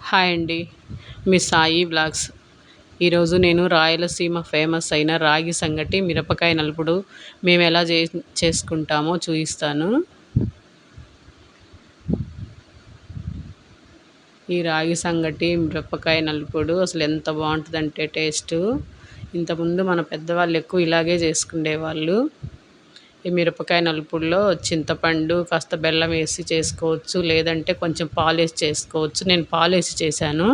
Hi అండి. మీ Sai vlogs. ఈరోజు నేను రాయలసీమ ఫేమస్ అయిన రాగి సంగటి, మిరపకాయ నలుపుడు మేమెలా చేసుకుంటామో చూపిస్తాను. ఈ రాగి సంగటి, మిరపకాయ నలుపుడు అసలు ఎంత బాగుంటుందంటే టేస్టు. ఇంతకుముందు మన పెద్దవాళ్ళు ఎక్కువ ఇలాగే చేసుకునేవాళ్ళు. ఈ మిరపకాయ నలుపుడులో చింతపండు, కాస్త బెల్లం వేసి చేసుకోవచ్చు. లేదంటే కొంచెం పాలేసి చేసుకోవచ్చు. నేను పాలేసి చేశాను.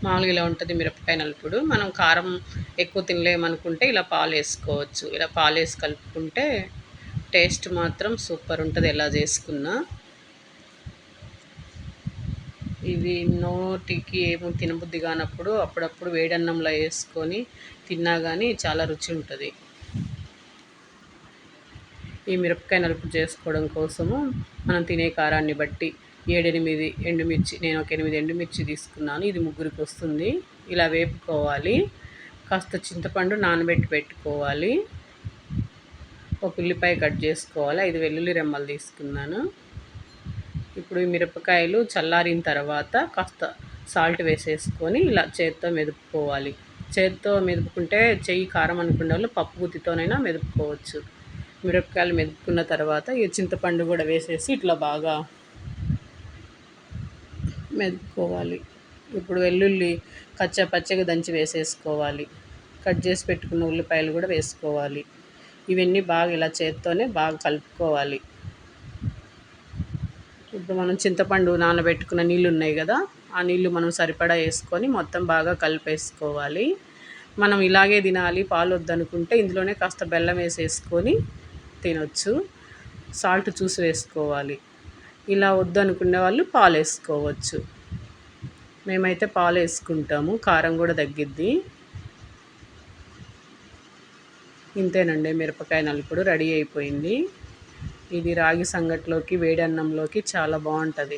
మామూలుగా ఇలా ఉంటుంది మిరపకాయ నలుపుడు. మనం కారం ఎక్కువ తినలేమనుకుంటే ఇలా పాలు వేసుకోవచ్చు. ఇలా పాలు వేసి కలుపుకుంటే టేస్ట్ మాత్రం సూపర్ ఉంటుంది ఎలా చేసుకున్నా. ఇవి నోటికి ఏమో తినబుద్ధి కానప్పుడు అప్పుడప్పుడు వేడన్నంలో వేసుకొని తిన్నా కానీ చాలా రుచి ఉంటుంది. ఈ మిరపకాయ నలుపు చేసుకోవడం కోసము మనం తినే కారాన్ని బట్టి 7-8 ఎండుమిర్చి, నేను ఒక 8 ఎండుమిర్చి తీసుకున్నాను. ఇది ముగ్గురికి వస్తుంది. ఇలా వేపుకోవాలి. కాస్త చింతపండు నానబెట్టి పెట్టుకోవాలి. ఒక ఉల్లిపాయ కట్ చేసుకోవాలి. 5 వెల్లుల్లి రెమ్మలు తీసుకున్నాను. ఇప్పుడు ఈ మిరపకాయలు చల్లారిన తర్వాత కాస్త సాల్ట్ వేసేసుకొని ఇలా చేత్తో మెదుపుకోవాలి. చేత్తో మెదుపుకుంటే చెయ్యి కారం అనుకునే వాళ్ళు పప్పు గుత్తితోనైనా మెదుపుకోవచ్చు. మిరపకాయలు మెదుపుకున్న తర్వాత ఈ చింతపండు కూడా వేసేసి ఇట్లా బాగా మెదుపుకోవాలి. ఇప్పుడు వెల్లుల్లి పచ్చగా దంచి వేసేసుకోవాలి. కట్ చేసి పెట్టుకున్న ఉల్లిపాయలు కూడా వేసుకోవాలి. ఇవన్నీ బాగా ఇలా చేత్తోనే బాగా కలుపుకోవాలి. ఇప్పుడు మనం చింతపండు నానబెట్టుకున్న నీళ్ళు ఉన్నాయి కదా, ఆ నీళ్ళు మనం సరిపడా వేసుకొని మొత్తం బాగా కలిపేసుకోవాలి. మనం ఇలాగే తినాలి, పాలు వద్దనుకుంటే ఇందులోనే కాస్త బెల్లం వేసేసుకొని తినొచ్చు. సాల్ట్ చూసి వేసుకోవాలి. ఇలా వద్దనుకునే వాళ్ళు పాలు వేసుకోవచ్చు. మేమైతే పాలు వేసుకుంటాము, కారం కూడా తగ్గిద్ది. ఇంతేనండి, మిరపకాయ నలుపుడు రెడీ అయిపోయింది. ఇది రాగి సంగట్లోకి, వేడి అన్నంలోకి చాలా బాగుంటుంది.